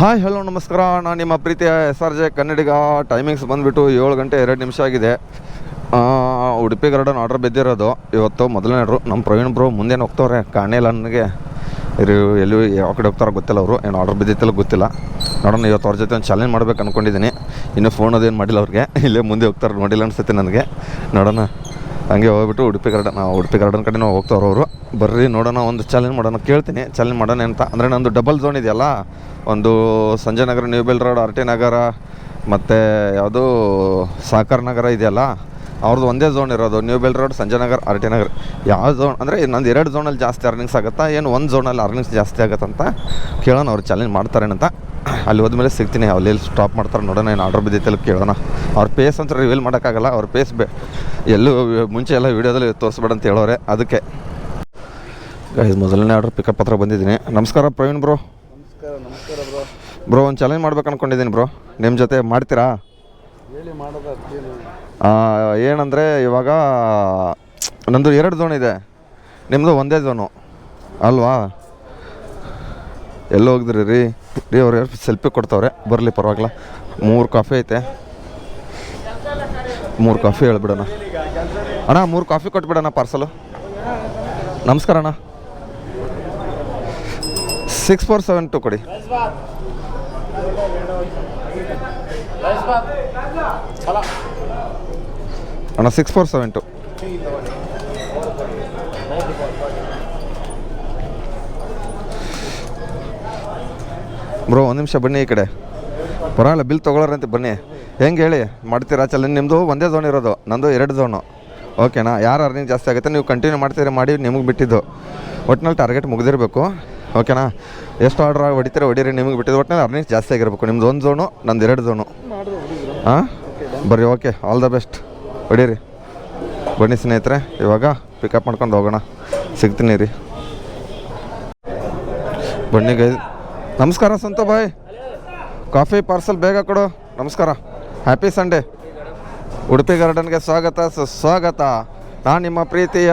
Hi hello ನಮಸ್ಕಾರ. ನಾನು ನಿಮ್ಮ ಪ್ರೀತಿಯ SRJ ಕನ್ನಡಿಗ. ಟೈಮಿಂಗ್ಸ್ ಬಂದುಬಿಟ್ಟು 7 ಗಂಟೆ 2 ನಿಮಿಷ ಆಗಿದೆ. ಉಡುಪಿ ಗಾರ್ಡನ್ ಆರ್ಡರ್ ಬಿದ್ದಿರೋದು ಇವತ್ತು ಮೊದಲನೇ ಆರ್ಡ್ರು. ನಮ್ಮ ಪ್ರವೀಣ್ ಬ್ರೋ ಮುಂದೇನು ಹೋಗ್ತವ್ರೆ, ಕಾಣೇ ಇಲ್ಲ ನನಗೆ. ಎಲ್ಲಿ ಯಾವ ಕಡೆ ಹೋಗ್ತಾರೋ ಗೊತ್ತಿಲ್ಲ, ಅವರು ಏನು ಆರ್ಡರ್ ಬಿದ್ದಿತ್ತಿಲ್ಲ ಗೊತ್ತಿಲ್ಲ. ನೋಡೋಣ, ಇವತ್ತು ಅವ್ರ ಜೊತೆ ಒಂದು ಚಾಲೆಂಜ್ ಮಾಡ್ಬೇಕು ಅಂದ್ಕೊಂಡಿದ್ದೀನಿ. ಇನ್ನೂ ಫೋನ್ ಅದೇನು ಮಾಡಿಲ್ಲ ಅವ್ರಿಗೆ, ಇಲ್ಲೇ ಮುಂದೆ ಹೋಗ್ತಾರೆ, ನೋಡಿಲ್ಲ ಅನಿಸುತ್ತೆ ನನಗೆ. ನೋಡೋಣ, ಹಂಗೆ ಹೋಗ್ಬಿಟ್ಟು ಉಡುಪಿ ಗಾರ್ಡನ್ ಕಡೆ ಹೋಗ್ತಾವ್ರು ಅವರು. ಬರ್ರಿ ನೋಡೋಣ, ಒಂದು ಚಾಲೆಂಜ್ ಮಾಡೋಣ. ಕೇಳ್ತೀನಿ ಚಾಲೆಂಜ್ ಮಾಡೋಣ ಅಂತ. ಅಂದರೆ ನಂದು ಡಬಲ್ ಝೋನ್ ಇದೆಯಲ್ಲ, ಒಂದು ಸಂಜಯ್ ನಗರ, ನ್ಯೂ ಬೆಲ್ ರೋಡ್, RT ನಗರ, ಮತ್ತು ಯಾವುದು ಸಾಕರ್ ನಗರ ಇದೆಯಲ್ಲ, ಅವ್ರದ್ದು ಒಂದೇ ಝೋನ್ ಇರೋದು. New bell road, Sanjay Nagar, RT ನಗರ. ಯಾವ ಝೋನ್ ಅಂದರೆ ನಂದು 2 ಝೋನಲ್ಲಿ ಜಾಸ್ತಿ ಅರ್ನಿಂಗ್ಸ್ ಆಗುತ್ತಾ, ಏನು ಒಂದು ಝೋನಲ್ಲಿ ಅರ್ನಿಂಗ್ಸ್ ಜಾಸ್ತಿ ಆಗುತ್ತಂತ ಕೇಳೋಣ. ಅವ್ರು ಚಾಲೆಂಜ್ ಮಾಡ್ತಾರೇನಂತ. ಅಲ್ಲಿ ಹೋದ್ಮೇಲೆ ಸಿಗ್ತೀನಿ. ಅಲ್ಲಿ ಸ್ಟಾಪ್ ಮಾಡ್ತಾರೆ ನೋಡೋಣ, ಏನು ಆರ್ಡರ್ ಬಿದ್ದೈತಲ್ಲ ಕೇಳೋಣ. ಅವ್ರ ಪೇಸ್ ಅಂತ ರಿವೀಲ್ ಮಾಡೋಕ್ಕಾಗಲ್ಲ. ಅವ್ರ ಪೇಸ್ ಎಲ್ಲೂ ಮುಂಚೆ ಎಲ್ಲ ವೀಡಿಯೋದಲ್ಲಿ ತೋರಿಸ್ಬೇಡ ಅಂತ ಹೇಳೋರೆ, ಅದಕ್ಕೆ ಗೈಸ್ ಮೊದಲನೇ ಆರ್ಡರ್ ಪಿಕಪ್ ಹತ್ರ ಬಂದಿದ್ದೀನಿ. ನಮಸ್ಕಾರ ಪ್ರವೀಣ್ ಬ್ರೋ. ನಮಸ್ಕಾರ ಬ್ರೋ. ಬ್ರೋ ಒಂದು ಚಾಲೆಂಜ್ ಮಾಡ್ಬೇಕು ಅಂದ್ಕೊಂಡಿದ್ದೀನಿ ಬ್ರೋ, ನಿಮ್ಮ ಜೊತೆ ಮಾಡ್ತೀರಾ? ಹೇಳಿ, ಮಾಡೋದು. ಏನಂದರೆ ಇವಾಗ ನಂದು 2 ಝೋನ್ ಇದೆ, ನಿಮ್ಮದು ಒಂದೇ ಝೋನು ಅಲ್ವಾ? ಎಲ್ಲೋ ಹೋಗಿದ್ರಿ ರೀ ಅವ್ರು ಸೆಲ್ಫಿ ಕೊಡ್ತವ್ರೆ, ಬರಲಿ ಪರವಾಗಿಲ್ಲ. 3 ಕಾಫಿ ಐತೆ, 3 ಕಾಫಿ ಹೇಳ್ಬಿಡೋಣ ಅಣ್ಣ. 3 ಕಾಫಿ ಕೊಟ್ಬಿಡೋಣ ಪಾರ್ಸಲು. ನಮಸ್ಕಾರ ಅಣ್ಣ. 6472 ಕೊಡಿ ಅಣ್ಣ. 6472 ಬ್ರೋ. ಒಂದು ನಿಮಿಷ ಬನ್ನಿ ಈ ಕಡೆ, ಪರವಾಗಿಲ್ಲ, ಬಿಲ್ ತೊಗೊಳ್ಳೋರಂತೆ ಬನ್ನಿ. ಹೆಂಗೆ ಹೇಳಿ ಮಾಡ್ತೀರಾ ಚಾಲೆಂಜ್? ನಿಮ್ಮದು ಒಂದೇ ಝೋನ್ ಇರೋದು, ನಂದು 2 ಝೋನು. ಓಕೆನಾ? ಯಾರು ಅರ್ನಿಂಗ್ ಜಾಸ್ತಿ ಆಗುತ್ತೆ ನೀವು ಕಂಟಿನ್ಯೂ ಮಾಡ್ತೀರಿ, ಮಾಡಿ ನಿಮಗೆ ಬಿಟ್ಟಿದ್ದು. ಒಟ್ಟಿನಲ್ಲಿ ಟಾರ್ಗೆಟ್ ಮುಗಿದಿರಬೇಕು, ಓಕೆನಾ? ಎಷ್ಟು ಆರ್ಡ್ರ್ ಹೊಡಿತೀರ ಹೊಡೀರಿ, ನಿಮಗೆ ಬಿಟ್ಟಿದ್ದು. ಒಟ್ಟಿನಲ್ಲಿ ಅರ್ನಿಂಗ್ಸ್ ಜಾಸ್ತಿ ಆಗಿರಬೇಕು. ನಿಮ್ದು 1 ಝೋನು, ನಂದು 2 ಝೋನು. ಹಾಂ ಬರ್ರಿ, ಓಕೆ, ಆಲ್ ದ ಬೆಸ್ಟ್. ಹೊಡೀರಿ, ಬನ್ನಿ ಸ್ನೇಹಿತರೆ. ಇವಾಗ ಪಿಕಪ್ ಮಾಡ್ಕೊಂಡು ಹೋಗೋಣ, ಸಿಗ್ತೀನಿ ರೀ. ಬನ್ನಿ ಗೈ. ನಮಸ್ಕಾರ ಸಂತು ಬಾಯ್, ಕಾಫಿ ಪಾರ್ಸಲ್ ಬೇಗ ಕೊಡು. ನಮಸ್ಕಾರ, ಹ್ಯಾಪಿ ಸಂಡೇ. ಉಡುಪಿ ಗಾರ್ಡನ್ಗೆ ಸ್ವಾಗತ ಸುಸ್ವಾಗತ. ನಾನು ನಿಮ್ಮ ಪ್ರೀತಿಯ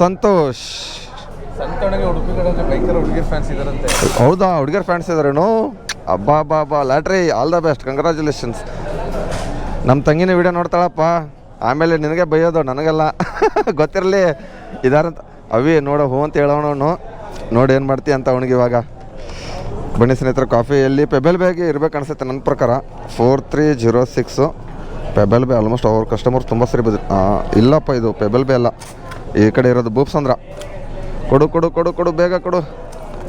ಸಂತೋಷ್. ಉಡುಪಿ ಕಡೆ ಭಯಂಕರ ಹುಡುಗಿರ್ ಫ್ಯಾನ್ಸ್ ಇದಾರಂತೆ. ಹೌದಾ? ಹುಡುಗಿಯರ್ ಫ್ಯಾನ್ಸ್ ಇದ್ದಾರೇನು? ಅಬ್ಬಾ ಲ್ಯಾಟ್ರಿ, ಆಲ್ ದ ಬೆಸ್ಟ್, ಕಂಗ್ರ್ಯಾಚುಲೇಷನ್ಸ್. ನಮ್ಮ ತಂಗಿನ ವಿಡಿಯೋ ನೋಡ್ತಾಳಪ್ಪ, ಆಮೇಲೆ ನಿನಗೆ ಬೈಯೋದು, ನನಗೆಲ್ಲ ಗೊತ್ತಿರಲಿ ಇದಾರಂತ. ಅವಿ ನೋಡೋ ಹೂ ಅಂತ ಹೇಳೋಣ, ನೋಡಿ ಏನು ಮಾಡ್ತೀಯ ಅಂತ ಅವನಿಗೆ. ಇವಾಗ ಬನ್ನಿ ಸ್ನೇಹಿತರೆ, ಕಾಫಿ ಎಲ್ಲಿ ಪೆಬಲ್ ಬೇಗೆ ಇರ್ಬೇಕು ಅನಿಸುತ್ತೆ ನನ್ನ ಪ್ರಕಾರ. 4306 ಪೆಬಲ್ ಬೇ. ಆಲ್ಮೋಸ್ಟ್ ಅವ್ರ ಕಸ್ಟಮರ್ ತುಂಬ ಸರಿ ಬಂದ್ರು. ಇಲ್ಲಪ್ಪ, ಇದು ಪೆಬಲ್ ಬೇ ಅಲ್ಲ, ಈ ಕಡೆ ಇರೋದು ಬೂಪ್ಸಂದ್ರ. ಕೊಡು ಕೊಡು ಕೊಡು ಕೊಡು, ಬೇಗ ಕೊಡು.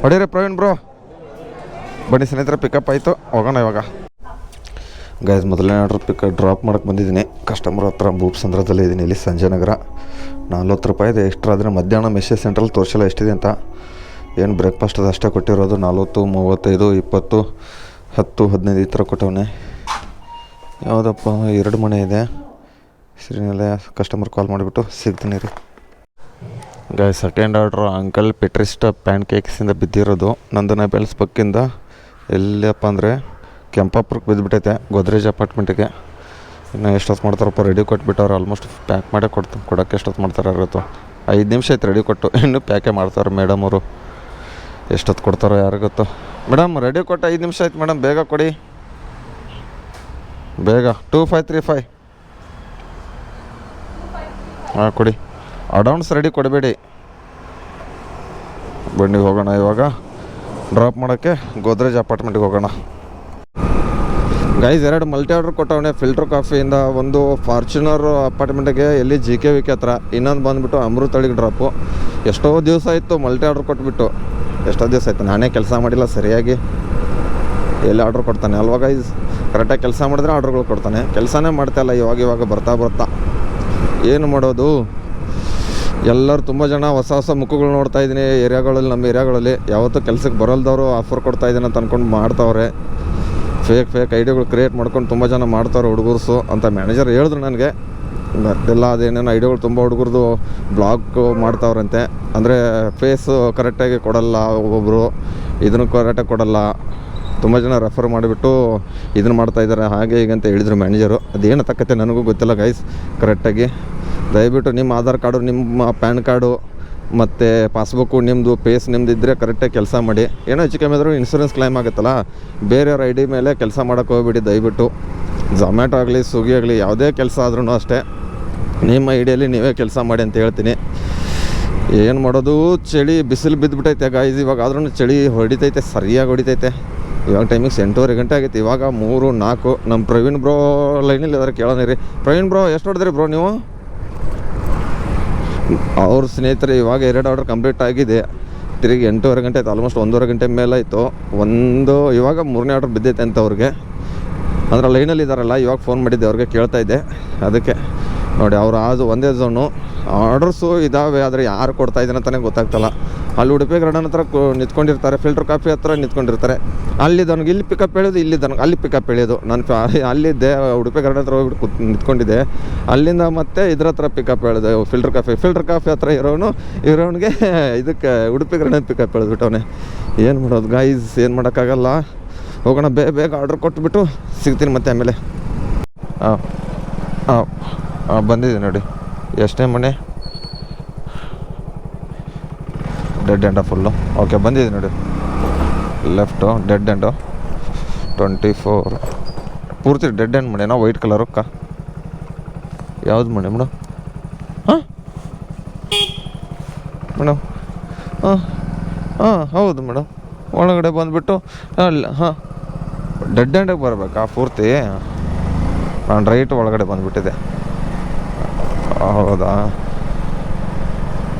ಹೊಡೀರಿ ಪ್ರವೀಣ್ ಬ್ರೋ. ಬನ್ನಿ ಸ್ನೇಹಿತರೆ, ಪಿಕಪ್ ಆಯಿತು, ಹೋಗೋಣ ಇವಾಗ. ಗೈಸ್ ಮೊದಲನೇ ಆರ್ಡ್ರ್ ಡ್ರಾಪ್ ಮಾಡೋಕ್ಕೆ ಬಂದಿದ್ದೀನಿ ಕಸ್ಟಮರ್ ಹತ್ರ. ಬೂಪ್ಸಂದ್ರದಲ್ಲೇ ಇದ್ದೀನಿ, ಇಲ್ಲಿ ಸಂಜಯ್ ನಗರ. 40 ರೂಪಾಯಿದು ಎಕ್ಸ್ಟ್ರಾ. ಆದರೆ ಮಧ್ಯಾಹ್ನ ಮೆಸೇಜ್ ಸೆಂಟ್ರಲ್ಲಿ ತೋರಿಸಿಲ್ಲ ಎಷ್ಟಿದೆ ಅಂತ. ಏನು ಬ್ರೇಕ್ಫಾಸ್ಟ್ ಅದು ಅಷ್ಟೇ ಕೊಟ್ಟಿರೋದು. 40, 35, 20, 10, 15 ಈ ಥರ ಕೊಟ್ಟವನೇ. ಯಾವುದಪ್ಪ, 2 ಮನೆ ಇದೆ ಶ್ರೀನಲ್ಲೇ. ಕಸ್ಟಮರ್ ಕಾಲ್ ಮಾಡಿಬಿಟ್ಟು ಸಿಗ್ತೀನಿ ರೀ. ಗೈಸ್ ಸೆಕೆಂಡ್ ಆರ್ಡ್ರು ಅಂಕಲ್ ಪೆಟ್ರಿಸ್ಟ್ ಪ್ಯಾನ್ ಕೇಕ್ಸಿಂದ ಬಿದ್ದಿರೋದು. ನಂದನ ಬೆಲ್ಸ್ ಪಕ್ಕಿಂದ ಎಲ್ಲಪ್ಪ ಅಂದರೆ ಕೆಂಪಾಪುರಕ್ಕೆ ಬಿದ್ದುಬಿಟ್ಟೈತೆ, ಗೋದ್ರೇಜ್ ಅಪಾರ್ಟ್ಮೆಂಟಿಗೆ. ಇನ್ನು ಎಷ್ಟೊತ್ತು ಮಾಡ್ತಾರಪ್ಪ, ರೆಡಿ ಕೊಟ್ಬಿಟ್ಟವ್ರು. ಆಲ್ಮೋಸ್ಟ್ ಪ್ಯಾಕ್ ಮಾಡೇ ಕೊಡೋಕ್ಕೆ ಎಷ್ಟೊತ್ತು ಮಾಡ್ತಾರೆ ಇರತ್ತು? 5 ನಿಮಿಷ ಆಯ್ತು ರೆಡಿ ಕೊಟ್ಟು, ಇನ್ನೂ ಪ್ಯಾಕೇ ಮಾಡ್ತಾರೆ ಮೇಡಮ್ ಅವರು. ಎಷ್ಟೊತ್ತು ಕೊಡ್ತಾರೋ ಯಾರಿಗೊತ್ತು. ಮೇಡಮ್ ರೆಡಿ ಕೊಟ್ಟು 5 ನಿಮಿಷ ಆಯ್ತು ಮೇಡಮ್, ಬೇಗ ಕೊಡಿ ಬೇಗ. 2535 ಹಾಂ ಕೊಡಿ. ಅಡೌನ್ಸ್ ರೆಡಿ ಕೊಡಬೇಡಿ. ಬನ್ನಿ ಹೋಗೋಣ ಇವಾಗ ಡ್ರಾಪ್ ಮಾಡೋಕ್ಕೆ ಗೋದ್ರೇಜ್ ಅಪಾರ್ಟ್ಮೆಂಟಿಗೆ ಹೋಗೋಣ. ಗೈಸ್ 2 ಮಲ್ಟಿ ಆರ್ಡ್ರ್ ಕೊಟ್ಟವನೇ ಫಿಲ್ಟರ್ ಕಾಫಿಯಿಂದ. ಒಂದು ಫಾರ್ಚುನರ್ ಅಪಾರ್ಟ್ಮೆಂಟಿಗೆ, ಎಲ್ಲಿ GKVK ಹತ್ರ. ಇನ್ನೊಂದು ಬಂದುಬಿಟ್ಟು ಅಮೃತಳಿಗೆ ಡ್ರಾಪು. ಎಷ್ಟೋ ದಿವಸ ಆಯಿತು ಮಲ್ಟಿ ಆರ್ಡ್ರ್ ಕೊಟ್ಬಿಟ್ಟು, ಎಷ್ಟೋ ದಿವಸ ಆಯಿತು. ನಾನೇ ಕೆಲಸ ಮಾಡಿಲ್ಲ ಸರಿಯಾಗಿ. ಎಲ್ಲಿ ಆರ್ಡ್ರ್ ಕೊಡ್ತಾನೆ ಅಲ್ವಾ ಗೈಸ್? ಕರೆಕ್ಟಾಗಿ ಕೆಲಸ ಮಾಡಿದ್ರೆ ಆರ್ಡ್ರ್ಗಳು ಕೊಡ್ತಾನೆ. ಕೆಲಸನೇ ಮಾಡ್ತಾಯಿಲ್ಲ ಇವಾಗ ಬರ್ತಾ ಏನು ಮಾಡೋದು? ಎಲ್ಲರೂ ತುಂಬ ಜನ ಹೊಸ ಮುಖಗಳು ನೋಡ್ತಾ ಇದ್ದೀನಿ ಏರಿಯಾಗಳಲ್ಲಿ. ನಮ್ಮ ಏರಿಯಾಗಳಲ್ಲಿ ಯಾವತ್ತೂ ಕೆಲಸಕ್ಕೆ ಬರಲ್ದವರು ಆಫರ್ ಕೊಡ್ತಾ ಇದ್ದೀನಿ ಅಂತ ಅಂದ್ಕೊಂಡು ಮಾಡ್ತಾವ್ರೆ. ಫೇಕ್ ಐಡಿಯಾಗಳು ಕ್ರಿಯೇಟ್ ಮಾಡ್ಕೊಂಡು ತುಂಬ ಜನ ಮಾಡ್ತಾವ್ರೆ ಹುಡುಗರ್ಸು ಅಂತ ಮ್ಯಾನೇಜರ್ ಹೇಳಿದ್ರು ನನಗೆ. ಎಲ್ಲ ಅದೇನೇನು ಐಡಿಯಾಗಳು ತುಂಬ ಹುಡುಗರದು ಬ್ಲಾಗ್ ಮಾಡ್ತಾವ್ರಂತೆ. ಅಂದರೆ ಫೇಸು ಕರೆಕ್ಟಾಗಿ ಕೊಡಲ್ಲ, ಒಬ್ಬೊಬ್ಬರು ಇದನ್ನು ಕರೆಕ್ಟಾಗಿ ಕೊಡಲ್ಲ. ತುಂಬ ಜನ ರೆಫರ್ ಮಾಡಿಬಿಟ್ಟು ಇದನ್ನು ಮಾಡ್ತಾಯಿದ್ದಾರೆ, ಹಾಗೆ ಹೀಗೆ ಅಂತ ಹೇಳಿದರು ಮ್ಯಾನೇಜರು. ಅದೇನು ತಕ್ಕತ್ತೆ ನನಗೂ ಗೊತ್ತಿಲ್ಲ ಗೈಸ್ ಕರೆಕ್ಟಾಗಿ. ದಯವಿಟ್ಟು ನಿಮ್ಮ ಆಧಾರ್ ಕಾರ್ಡು, ನಿಮ್ಮ ಪ್ಯಾನ್ ಕಾರ್ಡು ಮತ್ತು ಪಾಸ್ಬುಕ್ಕು ನಿಮ್ಮದು ಪೇಸ್ ನಿಮ್ದು ಇದ್ದರೆ ಕರೆಕ್ಟಾಗಿ ಕೆಲಸ ಮಾಡಿ. ಏನೋ ಹೆಚ್ಚು ಕಮ್ಮಿ ಆದರೂ ಇನ್ಶೂರೆನ್ಸ್ ಕ್ಲೈಮ್ ಆಗುತ್ತಲ್ಲ, ಬೇರೆಯವ್ರ ಐ ಡಿ ಮೇಲೆ ಕೆಲಸ ಮಾಡೋಕ್ಕೆ ಹೋಗ್ಬಿಡಿ ದಯವಿಟ್ಟು. ಝೊಮ್ಯಾಟೊ ಆಗಲಿ ಸ್ವಿಗ್ಗಿ ಆಗಲಿ ಯಾವುದೇ ಕೆಲಸ ಆದ್ರೂ ಅಷ್ಟೇ ನಿಮ್ಮ ಐಡಿಯಲ್ಲಿ ನೀವೇ ಕೆಲಸ ಮಾಡಿ ಅಂತ ಹೇಳ್ತೀನಿ. ಏನು ಮಾಡೋದು, ಚಳಿ ಬಿಸಿಲು ಬಿದ್ದುಬಿಟ್ಟೈತೆ ಗಾಯ್ಸ್. ಇವಾಗ ಆದ್ರೂ ಚಳಿ ಹೊಡಿತೈತೆ, ಸರಿಯಾಗಿ ಹೊಡಿತೈತೆ. ಇವಾಗ ಟೈಮಿಂಗ್ಸ್ 8:30 ಗಂಟೆ ಆಗೈತೆ, ಇವಾಗ 3:04. ನಮ್ಮ ಪ್ರವೀಣ್ ಬ್ರೋ ಲೈನಲ್ಲಿ ಅದರ ಕೇಳೋಣ ರೀ. ಪ್ರವೀಣ್ ಬ್ರೋ ಎಷ್ಟು ಹೊಡೆದ್ರಿ ಬ್ರೋ ನೀವು? ಅವ್ರ ಸ್ನೇಹಿತರೆ ಇವಾಗ 2 ಆರ್ಡರ್ ಕಂಪ್ಲೀಟ್ ಆಗಿದೆ. ತಿರುಗಿ 8:30 ಗಂಟೆ ಆಯ್ತು, ಆಲ್ಮೋಸ್ಟ್ 1:30 ಗಂಟೆ ಮೇಲಾಯಿತು. ಇವಾಗ 3ನೇ ಆರ್ಡರ್ ಬಿದ್ದೈತೆ ಅಂತ ಅವ್ರಿಗೆ. ಅಂದ್ರೆ ಲೈನಲ್ಲಿ ಇದ್ದಾರಲ್ಲ, ಇವಾಗ ಫೋನ್ ಮಾಡಿದ್ದೆ ಅವ್ರಿಗೆ, ಕೇಳ್ತಾ ಇದ್ದೆ. ಅದಕ್ಕೆ ನೋಡಿ, ಅವರು ಅದು ಒಂದೇ ಝೋನು ಆರ್ಡರ್ಸು ಇದ್ದಾವೆ, ಆದರೆ ಯಾರು ಕೊಡ್ತಾ ಇದ್ದಾನೆ ಅಂತಲೇ ಗೊತ್ತಾಗ್ತಲ್ಲ. ಅಲ್ಲಿ ಉಡುಪಿ ಗಾರ್ಡನ್ ಹತ್ರ ನಿಂತ್ಕೊಂಡಿರ್ತಾರೆ, ಫಿಲ್ಟರ್ ಕಾಫಿ ಹತ್ರ ನಿಂತ್ಕೊಂಡಿರ್ತಾರೆ. ಅಲ್ಲಿದ್ದವನಿಗೆ ಇಲ್ಲಿ ಪಿಕಪ್ ಹೇಳೋದು, ಇಲ್ಲಿದ್ದವನಿಗೆ ಅಲ್ಲಿ ಪಿಕಪ್ ಹೇಳೋದು. ನಾನು ಅಲ್ಲಿದ್ದೆ, ಉಡುಪಿ ಗಾರ್ಡನ್ ಹತ್ರ ಹೋಗ್ಬಿಟ್ಟು ನಿಂತ್ಕೊಂಡಿದ್ದೆ. ಅಲ್ಲಿಂದ ಮತ್ತೆ ಇದ್ರ ಹತ್ರ ಪಿಕಪ್ ಹೇಳೋದು, ಫಿಲ್ಟರ್ ಕಾಫಿ ಹತ್ರ ಇರೋನಿಗೆ ಇದಕ್ಕೆ ಉಡುಪಿ ಗಾರ್ಡನ್ ಪಿಕಪ್ ಹೇಳಿದ್ಬಿಟ್ಟವನೆ. ಏನು ಮಾಡೋದು ಗೈಸ್, ಏನು ಮಾಡೋಕ್ಕಾಗಲ್ಲ. ಹೋಗೋಣ, ಬೇಗ ಆರ್ಡ್ರ್ ಕೊಟ್ಬಿಟ್ಟು ಸಿಗ್ತೀನಿ ಮತ್ತೆ ಆಮೇಲೆ. ಹಾಂ ಹಾಂ ಹಾಂ ಬಂದಿದೆ ನೋಡಿ. ಎಷ್ಟನೇ ಮನೆ? ಡೆಡ್ ಎಂಡ ಫುಲ್ಲು. ಓಕೆ ಬಂದಿದೆ ನೋಡಿ, ಲೆಫ್ಟು ಡೆಡ್ ಎಂಡು 24 ಪೂರ್ತಿ ಡೆಡ್ ಎಂಡ್ ಮನೆನಾ? ವೈಟ್ ಕಲರು ಯಾವ್ದು ಮನೆ ಮೇಡಮ್? ಹಾಂ ಮೇಡಮ್, ಹಾಂ ಹೌದು ಮೇಡಮ್. ಒಳಗಡೆ ಬಂದುಬಿಟ್ಟು ಅಲ್ಲ, ಹಾಂ ಡೆಡ್ ಎಂಡಿಗೆ ಬರಬೇಕಾ ಪೂರ್ತಿ? ನಾನು ರೈಟ್ ಒಳಗಡೆ ಬಂದುಬಿಟ್ಟಿದ್ದೆ. ಹೌದಾ,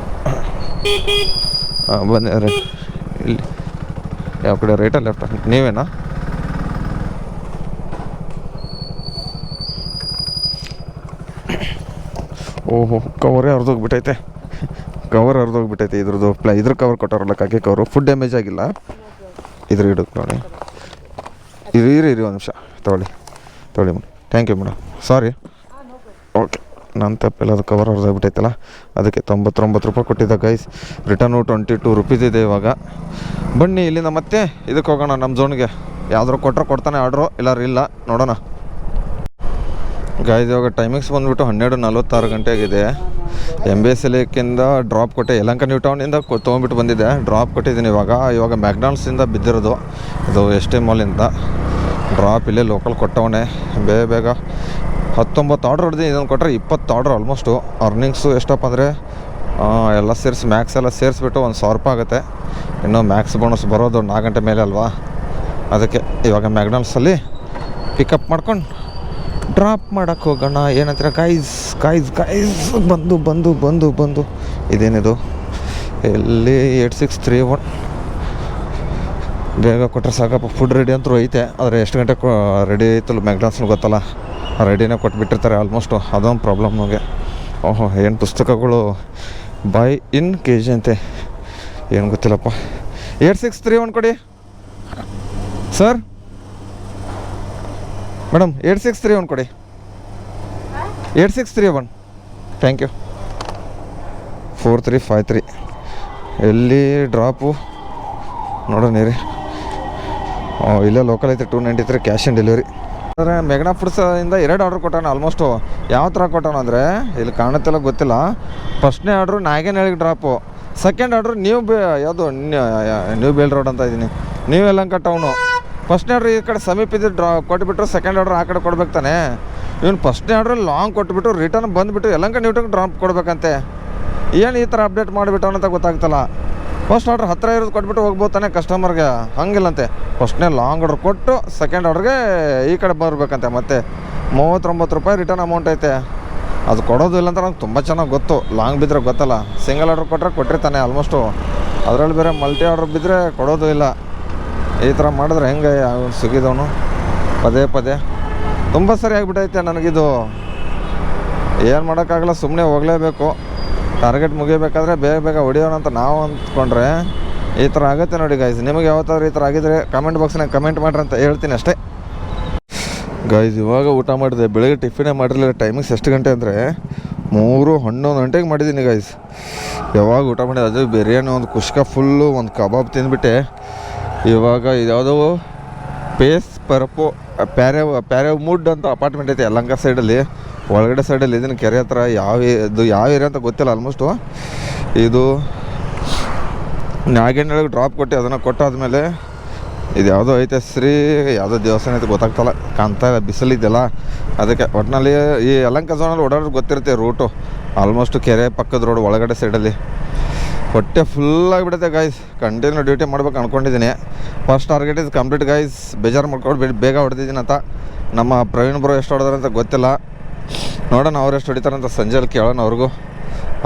ಹಾಂ ಬಂದೆ. ಇಲ್ಲಿ ಯಾವ ಕಡೆ, ರೈಟಾ ಲೆಫ್ಟಾ? ನೀವೇನಾ? ಓಹೋ, ಕವರೇ ಹರಿದೋಗ್ಬಿಟ್ಟೈತೆ. ಇದ್ರದ್ದು ಇದ್ರ ಕವರ್ ಕೊಟ್ಟಾರಲ್ಲ, ಕಾಕಿ ಕವರು. ಫುಡ್ ಡ್ಯಾಮೇಜ್ ಆಗಿಲ್ಲ. ಇದ್ರ ಇಡಕ್ಕೆ ನೋಡಿ. ಇರಿ ಒಂದು ನಿಮಿಷ, ತೊಗೊಳ್ಳಿ madam. Thank you madam, sorry. Okay, ನನ್ನ ತಪ್ಪಿಲ್ಲ, ಅದು ಕವರ್ ಹೊರದೋಗ್ಬಿಟ್ಟೈತಲ್ಲ, ಅದಕ್ಕೆ 99 ರೂಪಾಯಿ ಕೊಟ್ಟಿದ್ದ ಗೈಸ್. ರಿಟರ್ನು 22 ರುಪೀಸ್ ಇದೆ ಇವಾಗ. ಬನ್ನಿ ಇಲ್ಲಿಂದ ಮತ್ತೆ ಇದಕ್ಕೆ ಹೋಗೋಣ, ನಮ್ಮ ಝೋನ್ಗೆ. ಯಾವ್ದಾರು ಕೊಡ್ತಾನೆ ಆರ್ಡ್ರು, ಇಲ್ಲ ನೋಡೋಣ ಗೈಸ್. ಇವಾಗ ಟೈಮಿಂಗ್ಸ್ ಬಂದುಬಿಟ್ಟು 12:46 ಗಂಟೆ ಆಗಿದೆ. MBS ಲೇಕಿಂದ ಡ್ರಾಪ್ ಕೊಟ್ಟೆ, ಯಲಹಂಕ ನ್ಯೂ ಟೌನಿಂದ ತೊಗೊಂಬಿಟ್ಟು ಬಂದಿದ್ದೆ. ಡ್ರಾಪ್ ಕೊಟ್ಟಿದ್ದೀನಿ ಇವಾಗ ಮ್ಯಾಕ್ಡಾನಲ್ಸಿಂದ ಬಿದ್ದಿರೋದು ಇದು, ST ಮಾಲಿಂದ ಡ್ರಾಪ್ ಇಲ್ಲೇ ಲೋಕಲ್ ಕೊಟ್ಟವನೇ. ಬೇಗ 19 ಆರ್ಡ್ರ್ ಹೊಡೆದು, ಇದನ್ನು ಕೊಟ್ಟರೆ 20 ಆರ್ಡ್ರ್ ಆಲ್ಮೋಸ್ಟು. ಅರ್ನಿಂಗ್ಸು ಎಷ್ಟಪ್ಪ ಅಂದರೆ ಎಲ್ಲ ಸೇರಿಸಿ ಮ್ಯಾಕ್ಸ್ ಎಲ್ಲ ಸೇರಿಸ್ಬಿಟ್ಟು 1,000 ರೂಪಾಯಿ ಆಗುತ್ತೆ. ಇನ್ನು ಮ್ಯಾಕ್ಸ್ ಬೋನಸ್ ಬರೋದು 4 ಗಂಟೆ ಮೇಲೆ ಅಲ್ವಾ, ಅದಕ್ಕೆ ಇವಾಗ ಮ್ಯಾಕ್ಡಾನಲ್ಸಲ್ಲಿ ಪಿಕಪ್ ಮಾಡ್ಕೊಂಡು ಡ್ರಾಪ್ ಮಾಡೋಕ್ಕೆ ಹೋಗೋಣ. ಏನಂತೀರ ಗೈಸ್? ಬಂದು ಇದೇನಿದು? ಎಲ್ಲಿ 8631. ಬೇಗ ಕೊಟ್ಟರೆ ಸಾಕಪ್ಪ. ಫುಡ್ ರೆಡಿ ಅಂತೂ ಐತೆ, ಆದರೆ ಎಷ್ಟು ಗಂಟೆ ರೆಡಿ ಐತಲ್ಲ ಮ್ಯಾಕ್ಡಾನಲ್ಸ್ನು ಗೊತ್ತಲ್ಲ, ರೆಡಿನೇ ಕೊಟ್ಬಿಟ್ಟಿರ್ತಾರೆ ಆಲ್ಮೋಸ್ಟು. ಅದೊಂದು ಪ್ರಾಬ್ಲಮ್ ನಮಗೆ. ಓಹೋ, ಏನು ಪುಸ್ತಕಗಳು ಬೈ ಇನ್ KG ಅಂತೆ, ಏನು ಗೊತ್ತಿಲ್ಲಪ್ಪ. 8631 ಕೊಡಿ ಸರ್. ಮೇಡಮ್ 8631 ಕೊಡಿ. 8631, ಥ್ಯಾಂಕ್ ಯು. 4353 ಎಲ್ಲಿ ಡ್ರಾಪು ನೋಡೋಣ ರೀ. ಇಲ್ಲೇ ಲೋಕಲ್ ಐತೆ 293 ಕ್ಯಾಶ್ ಆನ್ ಡೆಲಿವರಿ. ಅಂದರೆ ಮೆಗ್ನಾ ಫುಡ್ಸಿಂದ 2 ಆರ್ಡ್ರ್ ಕೊಟ್ಟಾನ ಆಲ್ಮೋಸ್ಟು. ಯಾವ ಥರ ಕೊಟ್ಟಾನ ಅಂದರೆ, ಇಲ್ಲಿ ಕಾಣುತ್ತಿಲ್ಲ ಗೊತ್ತಿಲ್ಲ. ಫಸ್ಟ್ನೇ ಆರ್ಡ್ರು ನಾಗೇನಹಳ್ಳಿಗೆ ಡ್ರಾಪು, ಸೆಕೆಂಡ್ ಆರ್ಡ್ರು ಯಾವುದು ನ್ಯೂ ಬೇಲ್ ರೋಡ್ ಅಂತ ಇದ್ದೀನಿ, ನ್ಯೂ ಯಲಹಂಕ ಟೌನು. ಫಸ್ಟ್ನೇ ಆರ್ಡ್ರ್ ಈ ಕಡೆ ಸಮೀಪ ಕೊಟ್ಬಿಟ್ರು, ಸೆಕೆಂಡ್ ಆರ್ಡ್ರ್ ಆ ಕಡೆ ಕೊಡ್ಬೇಕು ತಾನೆ. ಇವನು ಫಸ್ಟ್ನೇ ಆರ್ಡ್ರ್ ಲಾಂಗ್ ಕೊಟ್ಬಿಟ್ಟು ರಿಟರ್ನ್ ಬಂದುಬಿಟ್ಟು ಯಲಹಂಕ ನ್ಯೂ ಟೌನ್ ಡ್ರಾಪ್ ಕೊಡ್ಬೇಕಂತೆ. ಏನು ಈ ಥರ ಅಪ್ಡೇಟ್ ಮಾಡಿಬಿಟ್ಟವನಂತ ಗೊತ್ತಾಗ್ತಲ್ಲ. ಫಸ್ಟ್ ಆರ್ಡ್ರ್ ಹತ್ತಿರ ಇರೋದು ಕೊಟ್ಬಿಟ್ಟು ಹೋಗ್ಬೋದು ತಾನೆ ಕಸ್ಟಮರ್ಗೆ, ಹಂಗಿಲ್ಲಂತೆ. ಫಸ್ಟ್ನೇ ಲಾಂಗ್ ಆರ್ಡ್ರ್ ಕೊಟ್ಟು ಸೆಕೆಂಡ್ ಆರ್ಡ್ರಿಗೆ ಈ ಕಡೆ ಬರಬೇಕಂತೆ. ಮತ್ತು 39 ರೂಪಾಯಿ ರಿಟರ್ನ್ ಅಮೌಂಟ್ ಐತೆ. ಅದು ಕೊಡೋದು ಇಲ್ಲ ಅಂತ ನಂಗೆ ತುಂಬ ಚೆನ್ನಾಗಿ ಗೊತ್ತು. ಲಾಂಗ್ ಬಿದ್ದರೆ ಗೊತ್ತಲ್ಲ, ಸಿಂಗಲ್ ಆರ್ಡ್ರ್ ಕೊಟ್ಟಿರ್ತಾನೆ ಆಲ್ಮೋಸ್ಟು. ಅದರಲ್ಲಿ ಬೇರೆ ಮಲ್ಟಿ ಆರ್ಡ್ರ್ ಬಿದ್ದರೆ ಕೊಡೋದು ಇಲ್ಲ. ಈ ಥರ ಮಾಡಿದ್ರೆ ಹೆಂಗೆ ಸಿಗಿದವನು ಪದೇ ತುಂಬ ಸರಿ ಆಗಿಬಿಟ್ಟೈತೆ ನನಗಿದು. ಏನು ಮಾಡೋಕ್ಕಾಗಲ್ಲ, ಸುಮ್ಮನೆ ಹೋಗಲೇಬೇಕು. ಟಾರ್ಗೆಟ್ ಮುಗಿಬೇಕಾದ್ರೆ ಬೇಗ ಹೊಡಿಯೋಣ ಅಂತ ನಾವು ಅಂದ್ಕೊಂಡ್ರೆ ಈ ಥರ ಆಗುತ್ತೆ ನೋಡಿ ಗೈಸ್. ನಿಮಗೆ ಯಾವತ್ತಾದ್ರೂ ಈ ಥರ ಆಗಿದ್ರೆ ಕಮೆಂಟ್ ಬಾಕ್ಸ್ನಾಗ ಕಮೆಂಟ್ ಮಾಡ್ರಿ ಅಂತ ಹೇಳ್ತೀನಿ ಅಷ್ಟೇ ಗೈಸ್. ಇವಾಗ ಊಟ ಮಾಡಿದೆ, ಬೆಳಗ್ಗೆ ಟಿಫಿನೇ ಮಾಡಿರಲಿಲ್ಲ. ಟೈಮಿಂಗ್ಸ್ ಎಷ್ಟು ಗಂಟೆ ಅಂದರೆ 3:11 ಗಂಟೆಗೆ ಮಾಡಿದ್ದೀನಿ ಗೈಸ್. ಯಾವಾಗ ಊಟ ಮಾಡಿದೆ, ಅದು ಬಿರಿಯಾನಿ, ಒಂದು ಕುಷ್ಕ ಫುಲ್ಲು, ಒಂದು ಕಬಾಬ್ ತಿಂದುಬಿಟ್ಟೆ. ಇವಾಗ ಇದ್ಯಾವುದೋ ಪ್ಯಾರೇವ್ ಮೂಡ್ ಅಂತ ಅಪಾರ್ಟ್ಮೆಂಟ್ ಐತೆ ಯಲಹಂಕ ಸೈಡಲ್ಲಿ, ಒಳಗಡೆ ಸೈಡಲ್ಲಿ ಇದನ್ನು ಕೆರೆ ಹತ್ರ. ಯಾವ ಏರಿಯಾ ಅಂತ ಗೊತ್ತಿಲ್ಲ ಆಲ್ಮೋಸ್ಟು. ಇದು ನಾಗೇನಹಳ್ಳಿಗೆ ಡ್ರಾಪ್ ಕೊಟ್ಟು ಅದನ್ನು ಕೊಟ್ಟಾದ್ಮೇಲೆ ಇದು ಯಾವುದೋ ಐತೆ ಶ್ರೀ ಯಾವುದೋ ದೇವಸ್ಥಾನ ಐತೆ ಗೊತ್ತಾಗ್ತಲ್ಲ, ಕಾಣ್ತಾ ಇಲ್ಲ, ಬಿಸಿಲಿದೆಯಲ್ಲ ಅದಕ್ಕೆ. ಒಟ್ಟಿನಲ್ಲಿ ಈ ಯಲಹಂಕ ಝೋನಲ್ಲಿ ಓಡಾಡೋದು ಗೊತ್ತಿರುತ್ತೆ ರೂಟು, ಆಲ್ಮೋಸ್ಟ್ ಕೆರೆ ಪಕ್ಕದ ರೋಡ್ ಒಳಗಡೆ ಸೈಡಲ್ಲಿ. ಹೊಟ್ಟೆ ಫುಲ್ಲಾಗಿಬಿಡುತ್ತೆ ಗಾಯ್ಸ್, ಕಂಟಿನ್ಯೂ ಡ್ಯೂಟಿ ಮಾಡ್ಬೇಕು ಅಂದ್ಕೊಂಡಿದ್ದೀನಿ. First target is complete guys, ಬೇಜಾರು ಮಾಡ್ಕೊಂಡು ಬೇಗ ಹೊಡೆದಿದ್ದೀನಿ ಅಂತ. ನಮ್ಮ ಪ್ರವೀಣ್ ಬ್ರೋ ಎಷ್ಟು ಹೊಡೆದಾರೆ ಅಂತ ಗೊತ್ತಿಲ್ಲ, ನೋಡೋಣ ಅವ್ರು ಎಷ್ಟು ಹೊಡಿತಾರೆ ಅಂತ ಸಂಜೆಯಲ್ಲಿ ಕೇಳೋಣ ಅವ್ರಿಗೂ.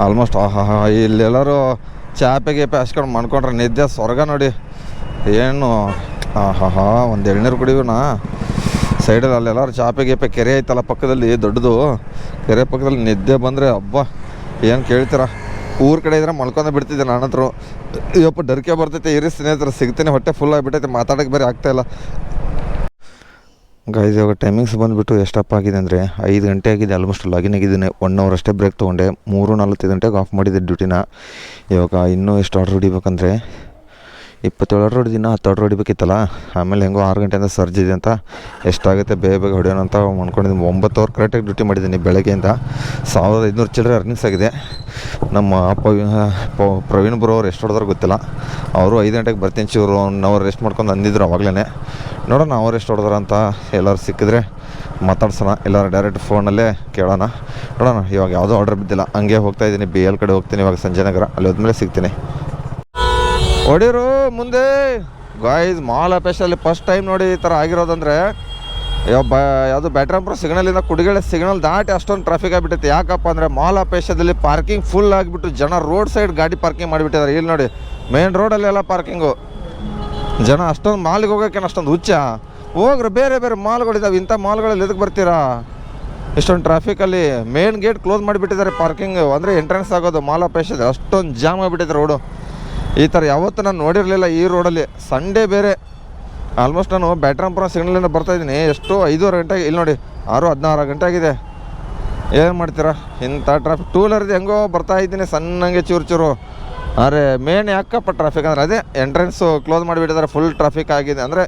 ಆಲ್ಮೋಸ್ಟ್ ಇಲ್ಲೆಲ್ಲರೂ ಚಾಪೆ ಗೀಪೆ ಹಚ್ಕೊಂಡು ಮಾಡ್ಕೊಂಡ್ರೆ ನಿದ್ದೆ ಸ್ವರ್ಗ ನೋಡಿ. ಏನು ಒಂದು ಎಳ್ನೀರು ಕುಡಿಯೋಣ ಸೈಡಲ್ಲಿ, ಅಲ್ಲೆಲ್ಲರೂ ಚಾಪೆ ಗೀಪೆ, ಕೆರೆ ಐತಲ್ಲ ಪಕ್ಕದಲ್ಲಿ ದೊಡ್ಡದು, ಕೆರೆ ಪಕ್ಕದಲ್ಲಿ ನಿದ್ದೆ ಬಂದರೆ ಹಬ್ಬ ಏನು ಕೇಳ್ತೀರ. ಊರ ಕಡೆ ಇದ್ರೆ ಮಲ್ಕೊಂಡೆ ಬಿಡ್ತಿದ್ದೆ ನನ್ನ ಹತ್ರ. ಇವಪ್ಪ ಡರ್ಕೆ ಬರ್ತೈತೆ, ಇರಿ ಸ್ನೇಹಿತರು ಸಿಗ್ತೀನಿ, ಹೊಟ್ಟೆ ಫುಲ್ ಆಗಿಬಿಟ್ಟೈತೆ, ಮಾತಾಡೋಕ್ಕೆ ಬೇರೆ ಆಗ್ತಾಯಿಲ್ಲ ಗೈಸ್. ಇವಾಗ ಟೈಮಿಂಗ್ಸ್ ಬಂದುಬಿಟ್ಟು ಎಷ್ಟಪ್ಪ ಆಗಿದೆ ಅಂದರೆ 5 ಗಂಟೆ ಆಗಿದೆ, ಆಲ್ಮೋಸ್ಟ್ ಲಾಗಿನ್ ಆಗಿದ್ದೀನಿ. 1 ಅವರ್ ಅಷ್ಟೇ ಬ್ರೇಕ್ ತೊಗೊಂಡೆ, 3:45 ಗಂಟೆಗೆ ಆಫ್ ಮಾಡಿದ್ದೆ ಡ್ಯೂಟಿನ. ಇವಾಗ ಇನ್ನೂ ಎಷ್ಟು ಆರ್ಡ್ರ್ ಹೊಡಿಬೇಕಂದ್ರೆ 27 ಆರ್ಡ್ರ್ ಹೊಡಿದಿನ, 10 ಆರ್ಡ್ರ್ ಹೊಡಿಬೇಕಿತ್ತಲ್ಲ. ಆಮೇಲೆ ಹೆಂಗೋ 6 ಗಂಟೆಯಿಂದ ಸರ್ಜ್ ಇದೆ ಅಂತ ಎಷ್ಟಾಗುತ್ತೆ ಬೇಗ ಹೊಡೆಯೋಣ ಅಂತ ಅಂದ್ಕೊಂಡಿದ್ದೀನಿ. 9 ಅವರ್ ಕರೆಕ್ಟಾಗಿ ಡ್ಯೂಟಿ ಮಾಡಿದ್ದೀನಿ ಬೆಳಗ್ಗೆಯಿಂದ. 1500 ಚಿಲ್ಲರೆ ಅರ್ನಿಂಗ್ಸ್ ಆಗಿದೆ. ನಮ್ಮ ಪ್ರವೀಣ್ ಬ್ರೋ ಅವ್ರು ಎಷ್ಟು ಹೊಡೆದ್ರು ಗೊತ್ತಿಲ್ಲ, ಅವರು 5 ಗಂಟೆಗೆ ಬರ್ತೀನಿ ಚೂರು 1 ಅವರ್ ರೆಸ್ಟ್ ಮಾಡ್ಕೊಂಡು ಅಂದಿದ್ರು ಅವಾಗಲೇ. ನೋಡೋಣ ಅವ್ರು ಎಷ್ಟು ಹೊಡೆದ್ರು ಅಂತ, ಎಲ್ಲರೂ ಸಿಕ್ಕಿದ್ರೆ ಮಾತಾಡ್ಸೋಣ, ಎಲ್ಲರೂ ಡೈರೆಕ್ಟ್ ಫೋನಲ್ಲೇ ಕೇಳೋಣ. ನೋಡೋಣ. ಇವಾಗ ಯಾವುದೋ ಆರ್ಡ್ರ್ ಬಿದ್ದಿಲ್ಲ, ಹಂಗೆ ಹೋಗ್ತಾಯಿದ್ದೀನಿ, BL ಕಡೆ ಹೋಗ್ತೀನಿ ಇವಾಗ ಸಂಜಯನಗರ, ಅಲ್ಲಿ ಹೋದ್ಮೇಲೆ ಸಿಗ್ತೀನಿ. ಹೊಡಿರು ಮುಂದೆ ಗಾಯ್ಸ್. ಮಾಲ್ ಅಪೇಶಲ್ಲಿ ಫಸ್ಟ್ ಟೈಮ್ ನೋಡಿ ಈ ಥರ ಆಗಿರೋದಂದರೆ, ಯಾವುದು ಬ್ಯಾಟ್ರಾಂಪುರ ಸಿಗ್ನಲಿಂದ ಕುಡಿಗೆಳೆ ಸಿಗ್ನಲ್ ದಾಟಿ ಅಷ್ಟೊಂದು ಟ್ರಾಫಿಕ್ ಆಗಿಬಿಟ್ಟೈತೆ. ಯಾಕಪ್ಪ ಅಂದರೆ ಮಾಲ್ ಅಪೇಶದಲ್ಲಿ ಪಾರ್ಕಿಂಗ್ ಫುಲ್ ಆಗಿಬಿಟ್ಟು ಜನ ರೋಡ್ ಸೈಡ್ ಗಾಡಿ ಪಾರ್ಕಿಂಗ್ ಮಾಡಿಬಿಟ್ಟಿದ್ದಾರೆ. ಇಲ್ಲಿ ನೋಡಿ ಮೇನ್ ರೋಡಲ್ಲೆಲ್ಲ ಪಾರ್ಕಿಂಗು, ಜನ ಅಷ್ಟೊಂದು ಮಾಲಿಗೆ ಹೋಗೋಕೆ ಅಷ್ಟೊಂದು ಹುಚ್ಚ. ಹೋಗ್ರಿ, ಬೇರೆ ಬೇರೆ ಮಾಲ್ಗಳಿದ್ದಾವೆ, ಇಂಥ ಮಾಲ್ಗಳಲ್ಲಿ ಎದಕ್ಕೆ ಬರ್ತೀರಾ ಇಷ್ಟೊಂದು ಟ್ರಾಫಿಕಲ್ಲಿ? ಮೇನ್ ಗೇಟ್ ಕ್ಲೋಸ್ ಮಾಡಿಬಿಟ್ಟಿದ್ದಾರೆ, ಪಾರ್ಕಿಂಗ್ ಅಂದರೆ ಎಂಟ್ರೆನ್ಸ್ ಆಗೋದು ಮಾಲ್ ಅಪೇಶದ ಅಷ್ಟೊಂದು ಜಾಮ್ ಆಗಿಬಿಟ್ಟಿದೆ ರೋಡು. ಈ ಥರ ಯಾವತ್ತೂ ನಾನು ನೋಡಿರಲಿಲ್ಲ ಈ ರೋಡಲ್ಲಿ. ಸಂಡೇ ಬೇರೆ. ಆಲ್ಮೋಸ್ಟ್ ನಾನು ಬ್ಯಾಟ್ರಾಂಪುರ ಸಿಗ್ನಲಿಂದ ಬರ್ತಾಯಿದ್ದೀನಿ, ಎಷ್ಟು 5:30 ಗಂಟೆಗೆ, ಇಲ್ಲಿ ನೋಡಿ 6:16 ಗಂಟೆ ಆಗಿದೆ. ಏನು ಮಾಡ್ತೀರಾ ಇಂಥ ಟ್ರಾಫಿಕ್? ಟೂ ವೀಲರ್ದು ಹೆಂಗೋ ಬರ್ತಾಯಿದ್ದೀನಿ ಸಣ್ಣಂಗೆ ಚೂರು. ಆದರೆ ಮೇನ್ ಯಾಕಪ್ಪ ಟ್ರಾಫಿಕ್ ಅಂದರೆ ಅದೇ ಎಂಟ್ರೆನ್ಸು ಕ್ಲೋಸ್ ಮಾಡಿಬಿಟ್ಟಿದ್ದಾರೆ, ಫುಲ್ ಟ್ರಾಫಿಕ್ ಆಗಿದೆ. ಅಂದರೆ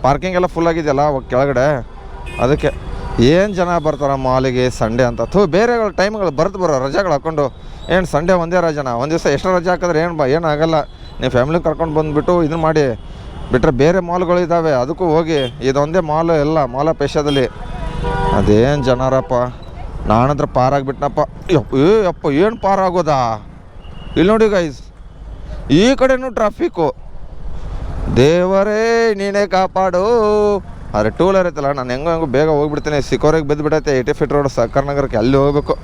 ಪಾರ್ಕಿಂಗ್ ಎಲ್ಲ ಫುಲ್ ಆಗಿದೆಯಲ್ಲ ಕೆಳಗಡೆ, ಅದಕ್ಕೆ. ಏನು ಜನ ಬರ್ತಾರೆ ಮಾಲಿಗೆ ಸಂಡೇ ಅಂತ. ಬೇರೆ ಟೈಮ್ಗಳು ಬರೋ ರಜೆಗಳು ಹಾಕ್ಕೊಂಡು, ಏನು ಸಂಡೇ ಒಂದೇ ರಜೆನಾ? ಒಂದು ದಿವಸ ಎಷ್ಟು ರಜೆ ಹಾಕಿದ್ರೆ ಏನಾಗಲ್ಲ. ನೀವು ಫ್ಯಾಮಿಲಿ ಕರ್ಕೊಂಡು ಬಂದುಬಿಟ್ಟು ಇದನ್ನು ಮಾಡಿ ಬಿಟ್ಟರೆ ಬೇರೆ ಮಾಲ್ಗಳು ಇದ್ದಾವೆ, ಅದಕ್ಕೂ ಹೋಗಿ. ಇದೊಂದೇ ಮಾಲು ಎಲ್ಲ ಮಾಲ ಪೇಶದಲ್ಲಿ. ಅದೇನು ಜನರಪ್ಪ, ನಾನಂದ್ರೆ ಪಾರಾಗಿಬಿಟ್ನಪ್ಪ. ಯಪ್ಪ ಏನು ಪಾರಾಗೋದಾ? ಇಲ್ಲಿ ನೋಡಿ ಗೈಸ್, ಈ ಕಡೆನೂ ಟ್ರಾಫಿಕ್ಕು. ದೇವರೇ ನೀನೇ ಕಾಪಾಡು. ಆದರೆ ಟೂ ವೀಲರ್ ಐತಲ್ಲ, ನಾನು ಹೆಂಗೋ ಬೇಗ ಹೋಗ್ಬಿಡ್ತೀನಿ. ಸಿಕೋರಿಗೆ ಬಿದ್ದುಬಿಟ್ಟೈತೆ 80 ಫೀಟ್ ರೋಡ್ ಸಹಕಾರ ನಗರಕ್ಕೆ, ಅಲ್ಲಿ ಹೋಗ್ಬೇಕು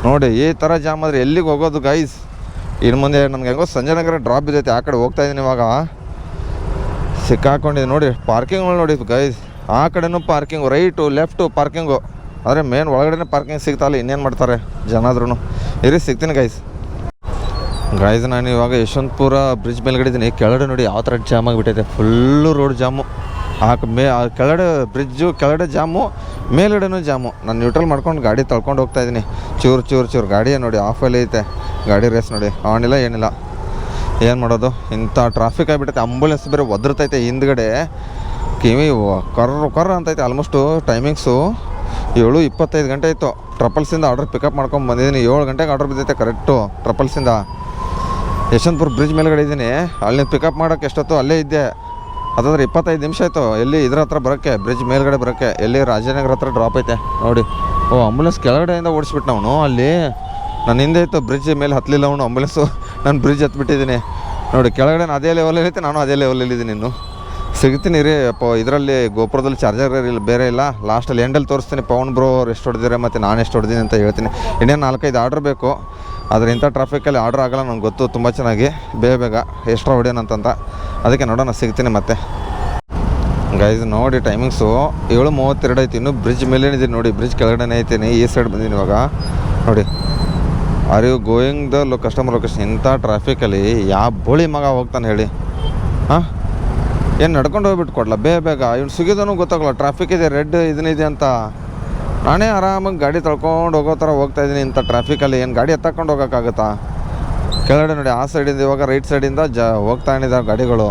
ನೋಡಿ. ಈ ಥರ ಜಾಮ್ ಆದರೆ ಎಲ್ಲಿಗೆ ಹೋಗೋದು ಗೈಸ್? ಇನ್ನು ಮುಂದೆ ನನಗೆ ಹೆಂಗೋ ಸಂಜಯನಗರ ಡ್ರಾಪ್ ಬಿದ್ದೈತೆ, ಆ ಕಡೆ ಹೋಗ್ತಾಯಿದ್ದೀನಿ. ಇವಾಗ ಸಿಕ್ಕಾಕೊಂಡಿದ್ದು ನೋಡಿ, ಪಾರ್ಕಿಂಗ್ಗಳು ನೋಡಿ ಗೈಸ್. ಆ ಕಡೆನೂ ಪಾರ್ಕಿಂಗು, ರೈಟು ಲೆಫ್ಟು ಪಾರ್ಕಿಂಗು. ಆದರೆ ಮೇನ್ ಒಳಗಡೆ ಪಾರ್ಕಿಂಗ್ ಸಿಗ್ತಾಯಿಲ್ಲ, ಇನ್ನೇನು ಮಾಡ್ತಾರೆ ಜನಾದ್ರೂ. ಇರಿ ಸಿಗ್ತೀನಿ ಗೈಸ್. ನಾನು ಇವಾಗ ಯಶವಂತಪುರ ಬ್ರಿಡ್ಜ್ ಮೇಲ್ಗಡೆ ಇದ್ದೀನಿ. ಕೆಳಗಡೆ ನೋಡಿ ಯಾವ ಥರ ಜಾಮ್ ಆಗಿಬಿಟ್ಟೈತೆ, ಫುಲ್ಲು ರೋಡ್ ಜಾಮು. ಕೆಳಗಡೆ ಬ್ರಿಡ್ಜು ಕೆಳಗಡೆ ಜಾಮು, ಮೇಲ್ಗಡೆನೂ ಜಾಮು. ನಾನು ನ್ಯೂಟ್ರಲ್ ಮಾಡ್ಕೊಂಡು ಗಾಡಿ ತಳ್ಕೊಂಡು ಹೋಗ್ತಾಯಿದ್ದೀನಿ. ಚೂರು ಗಾಡಿಯೇ ನೋಡಿ ಆಫಲ್ಲಿ ಐತೆ, ಗಾಡಿ ರೇಸ್ ನೋಡಿ ಆನಿಲ್ಲ ಏನಿಲ್ಲ. ಏನು ಮಾಡೋದು, ಇಂಥ ಟ್ರಾಫಿಕ್ ಆಗಿಬಿಟ್ಟೈತೆ. ಆಂಬುಲೆನ್ಸ್ ಬೇರೆ ಒದರ್ತೈತೆ ಹಿಂದ್ಗಡೆ, ಕಿವಿ ಕರ್ರ ಅಂತೈತೆ. ಆಲ್ಮೋಸ್ಟು ಟೈಮಿಂಗ್ಸು 7:25 ಗಂಟೆ ಇತ್ತು. ಟ್ರಪಲ್ಸಿಂದ ಆರ್ಡ್ರ್ ಪಿಕಪ್ ಮಾಡ್ಕೊಂಡು ಬಂದಿದ್ದೀನಿ. 7 ಗಂಟೆಗೆ ಆರ್ಡ್ರ್ ಬಿದ್ದೈತೆ ಕರೆಕ್ಟು ಟ್ರಪಲ್ಸಿಂದ. ಯಶವಂತಪುರ ಬ್ರಿಡ್ಜ್ ಮೇಲ್ಗಡೆ ಇದ್ದೀನಿ. ಅಲ್ಲಿ ಪಿಕಪ್ ಮಾಡೋಕ್ಕೆ ಎಷ್ಟೊತ್ತು ಅಲ್ಲೇ ಇದ್ದೆ. ಅದಾದ್ರೆ 25 ನಿಮಿಷ ಆಯಿತು ಎಲ್ಲಿ ಇದ್ರ ಹತ್ರ ಬರೋಕ್ಕೆ, ಬ್ರಿಡ್ಜ್ ಮೇಲ್ಗಡೆ ಬರೋಕ್ಕೆ. ಎಲ್ಲಿ ರಾಜನಗರ ಹತ್ರ ಡ್ರಾಪ್ ಐತೆ ನೋಡಿ. ಆಂಬುಲೆನ್ಸ್ ಕೆಳಗಡೆಯಿಂದ ಓಡಿಸ್ಬಿಟ್ಟು ಅವನು. ಅಲ್ಲಿ ನನ್ನ ಹಿಂದೆ ಇತ್ತು, ಬ್ರಿಡ್ಜ್ ಮೇಲೆ ಹತ್ತಲಿಲ್ಲ ಅವನು ಆಂಬುಲೆನ್ಸು. ನಾನು ಬ್ರಿಡ್ಜ್ ಹತ್ಬಿಟ್ಟಿದ್ದೀನಿ ನೋಡಿ. ಕೆಳಗಡೆ ಅದೇ ಲೆವೆಲಲ್ಲಿ ಐತೆ, ನಾನು ಅದೇ ಲೆವೆಲಲ್ಲಿದ್ದೀನಿ. ಇನ್ನು ಸಿಗ್ತೀನಿ ರೀ ಇದರಲ್ಲಿ ಗೋಪುರದಲ್ಲಿ ಚಾರ್ಜರ್ ಇಲ್ಲ, ಬೇರೆ ಇಲ್ಲ. ಲಾಸ್ಟಲ್ಲಿ ಎಂಡಲ್ಲಿ ತೋರಿಸ್ತೀನಿ ಪವನ್ ಬ್ರೋ ಅವ್ರು ಎಷ್ಟು ಹೊಡೆದಿದ್ದಾರೆ ಮತ್ತು ನಾನು ಎಷ್ಟು ಹೊಡೆದೀನಿ ಅಂತ ಹೇಳ್ತೀನಿ. ಇನ್ನೇನು 4-5 ಆರ್ಡ್ರ್ ಬೇಕು. ಆದರೆ ಇಂಥ ಟ್ರಾಫಿಕಲ್ಲಿ ಆರ್ಡ್ರ್ ಆಗೋಲ್ಲ, ನನಗೆ ಗೊತ್ತು ತುಂಬ ಚೆನ್ನಾಗಿ. ಬೇಗ ಎಕ್ಸ್ಟ್ರಾ ಹೊಡೆಯೋಣ ಅಂತಂತ, ಅದಕ್ಕೆ ನೋಡೋಣ ಸಿಗ್ತೀನಿ ಮತ್ತೆ ಗೈಸ್. ನೋಡಿ ಟೈಮಿಂಗ್ಸು 7:32 ಐತಿ. ಇನ್ನೂ ಬ್ರಿಡ್ಜ್ ಮೇಲೇನಿದ್ದೀನಿ ನೋಡಿ, ಬ್ರಿಡ್ಜ್ ಕೆಳಗಡೆ ಐತೀನಿ. ಈ ಸೈಡ್ ಬಂದಿದ್ದೀನಿ ಇವಾಗ ನೋಡಿ. Are you going the customer location? ಇಂಥ ಟ್ರಾಫಿಕಲ್ಲಿ ಯಾವ ಬೋಳಿ ಮಗ ಹೋಗ್ತಾನೆ ಹೇಳಿ? ಏನು ನಡ್ಕೊಂಡು ಹೋಗ್ಬಿಟ್ಟು ಕೊಡಲ್ಲ ಬೇಗ? ಇವ್ನು ಸುಗಿದನು ಗೊತ್ತಾಗಲ್ಲ, ಟ್ರಾಫಿಕ್ ಇದೆ, ರೆಡ್ ಇದನ್ನಿದೆ ಅಂತ. ನಾನೇ ಆರಾಮಾಗಿ ಗಾಡಿ ತಳ್ಕೊಂಡು ಹೋಗೋ ಥರ ಹೋಗ್ತಾಯಿದ್ದೀನಿ. ಇಂಥ ಟ್ರಾಫಿಕಲ್ಲಿ ಏನು ಗಾಡಿ ಎತ್ತಕೊಂಡು ಹೋಗೋಕ್ಕಾಗುತ್ತಾ? ಕೆಳಗಡೆ ನೋಡಿ ಆ ಸೈಡಿಂದ ಇವಾಗ ರೈಟ್ ಸೈಡಿಂದ ಹೋಗ್ತಾ ಇದ್ದಾವೆ ಗಾಡಿಗಳು.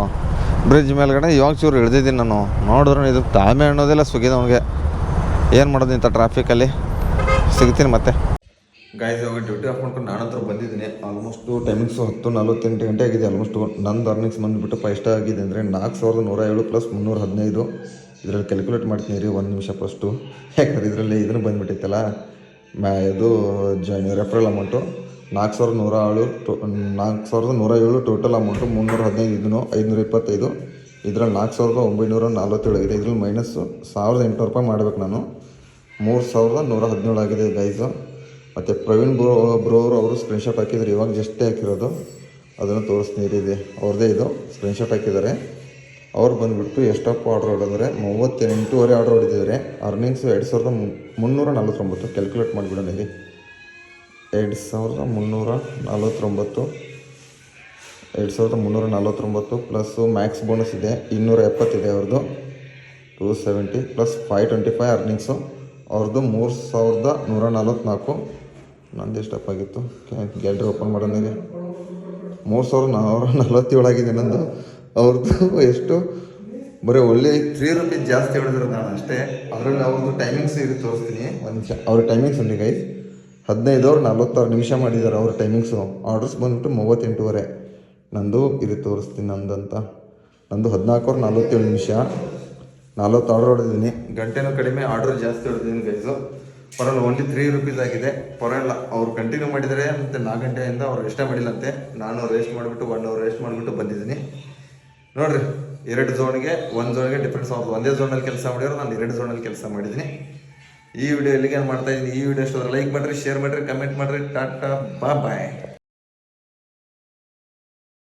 ಬ್ರಿಡ್ಜ್ ಮೇಲ್ಗಡೆ ಇವಾಗ ಚೂರು ಇಳಿದಿದ್ದೀನಿ ನಾನು. ನೋಡಿದ್ರು ಇದು ತಾಳ್ಮೆ ಅನ್ನೋದಿಲ್ಲ ಸುಗಿದವನಿಗೆ. ಏನು ಮಾಡೋದು ಇಂಥ ಟ್ರಾಫಿಕಲ್ಲಿ? ಸಿಗ್ತೀನಿ ಮತ್ತೆ. ಗಾಯ್ಸ್ ಇವಾಗ ಡ್ಯೂಟಿ ಆಫ್ ಮಾಡ್ಕೊಂಡು ನಾನಂತರ ಬಂದಿದ್ದೀನಿ. ಆಲ್ಮೋಸ್ಟು ಟೈಮಿಂಗ್ಸು 10:48 ಗಂಟೆ ಆಗಿದೆ. ಆಲ್ಮೋಸ್ಟು ನಂದು ಅರ್ನಿಂಗ್ಸ್ ಬಂದುಬಿಟ್ಟು 5 ಸ್ಟಾರ್ ಆಗಿದೆ ಅಂದರೆ 4107 ಪ್ಲಸ್ 315. ಇದರಲ್ಲಿ ಕ್ಯಾಲ್ಕುಲೇಟ್ ಮಾಡ್ತೀನಿ ರೀ 1 ನಿಮಿಷ ಫಸ್ಟು. ಯಾಕಂದ್ರೆ ಇದರಲ್ಲಿ ಇದನ್ನು ಬಂದುಬಿಟ್ಟಿತ್ತಲ್ಲ ಇದು ರೆಫರಲ್ ಅಮೌಂಟು 4107 ಟೋಟಲ್ ಅಮೌಂಟು 315 ಇದನ್ನು 525. ಇದರಲ್ಲಿ 4947 ಆಗಿದೆ. ಇದರಲ್ಲಿ ಮೈನಸ್ಸು 1800 ರೂಪಾಯಿ ಮಾಡಬೇಕು ನಾನು. 3117 ಆಗಿದೆ ಗೈಸು. ಮತ್ತು ಪ್ರವೀಣ್ ಬ್ರೋರು ಅವರು ಸ್ಕ್ರೀನ್ಶಾಟ್ ಹಾಕಿದ್ರು, ಇವಾಗ ಜಸ್ಟೇ ಹಾಕಿರೋದು, ಅದನ್ನು ತೋರಿಸ್ತೀನಿ ಇದೆ ಅವ್ರದ್ದೇ ಇದು ಸ್ಕ್ರೀನ್ಶಾಟ್ ಹಾಕಿದ್ದಾರೆ. ಅವ್ರು ಬಂದುಬಿಟ್ಟು ಎಷ್ಟಪ್ಪ ಆರ್ಡ್ರ್ ಹೊಡೆದ್ರೆ 38.5 ಆರ್ಡ್ರ್ ಹೊಡಿತಿದ್ದಾರೆ. ಅರ್ನಿಂಗ್ಸು 2349. ಕ್ಯಾಲ್ಕುಲೇಟ್ ಮಾಡಿಬಿಡೋಣ ಇಲ್ಲಿ 2349 ಪ್ಲಸ್ಸು ಮ್ಯಾಕ್ಸ್ ಬೋನಸ್ ಇದೆ 270 ಇದೆ ಅವ್ರದ್ದು 270 ಪ್ಲಸ್ 525 ಅರ್ನಿಂಗ್ಸು ಅವ್ರದ್ದು 3144. ನಂದು ಎಷ್ಟಪ್ಪಾಗಿತ್ತು ಗ್ಯಾಲ್ರಿ ಓಪನ್ ಮಾಡೋಣ ಇದೆ 3447 ಆಗಿದೆ ನಂದು. ಅವ್ರದ್ದು ಎಷ್ಟು ಬರೀ ಒಳ್ಳೆ 3 ರೂಪೀಸ್ ಜಾಸ್ತಿ ಹೊಡೆದ್ರು ನಾನು ಅಷ್ಟೇ. ಅದರಲ್ಲಿ ಅವ್ರದ್ದು ಟೈಮಿಂಗ್ಸ್ ಇದು ತೋರಿಸ್ತೀನಿ ಒಂದು ನಿಮಿಷ. ಅವ್ರ ಟೈಮಿಂಗ್ಸ್ ಉಂಟು ಗೈಸ್ 15:46 ನಿಮಿಷ ಮಾಡಿದ್ದಾರೆ ಅವ್ರ ಟೈಮಿಂಗ್ಸು. ಆರ್ಡರ್ಸ್ ಬಂದುಬಿಟ್ಟು 38:30. ನಂದು ಇದು ತೋರಿಸ್ತೀನಿ ನಂದಂತ. ನಂದು 14:47 ನಿಮಿಷ 40 ಆರ್ಡರ್ ಹೊಡೆದಿದ್ದೀನಿ. ಗಂಟೆನೂ ಕಡಿಮೆ ಆರ್ಡರ್ ಜಾಸ್ತಿ ಹೊಡೆದಿದ್ದೀನಿ ಗೈಸು. ಪರವಾಗಿಲ್ಲ, ಓನ್ಲಿ 3 ರೂಪೀಸ್ ಆಗಿದೆ. ಪರವಾಗಿಲ್ಲ, ಅವ್ರು ಕಂಟಿನ್ಯೂ ಮಾಡಿದ್ದಾರೆ ಮತ್ತು 4 ಗಂಟೆಯಿಂದ ಅವ್ರು ರೆಸ್ಟೇ ಮಾಡಿಲ್ಲಂತೆ. ನಾನು ರೆಸ್ಟ್ ಮಾಡಿಬಿಟ್ಟು 1 ಅವರ್ ರೆಸ್ಟ್ ಮಾಡಿಬಿಟ್ಟು ಬಂದಿದ್ದೀನಿ. ನೋಡಿರಿ 2 ಝೋನ್ಗೆ 1 ಝೋನ್ಗೆ ಡಿಫ್ರೆನ್ಸ್ ಆಗೋದು. ಒಂದೇ ಝೋನಲ್ಲಿ ಕೆಲಸ ಮಾಡಿದ್ರು, ನಾನು 2 ಝೋನಲ್ಲಿ ಕೆಲಸ ಮಾಡಿದ್ದೀನಿ. ಈ ವಿಡಿಯೋ ಎಲ್ಲಿಗೆ ಮಾಡ್ತಾಯಿದ್ದೀನಿ. ಈ ವಿಡಿಯೋ ಇಷ್ಟ ಲೈಕ್ ಮಾಡಿರಿ, ಶೇರ್ ಮಾಡಿರಿ, ಕಮೆಂಟ್ ಮಾಡಿರಿ. ಟಾಟಾ ಬಾಯ್.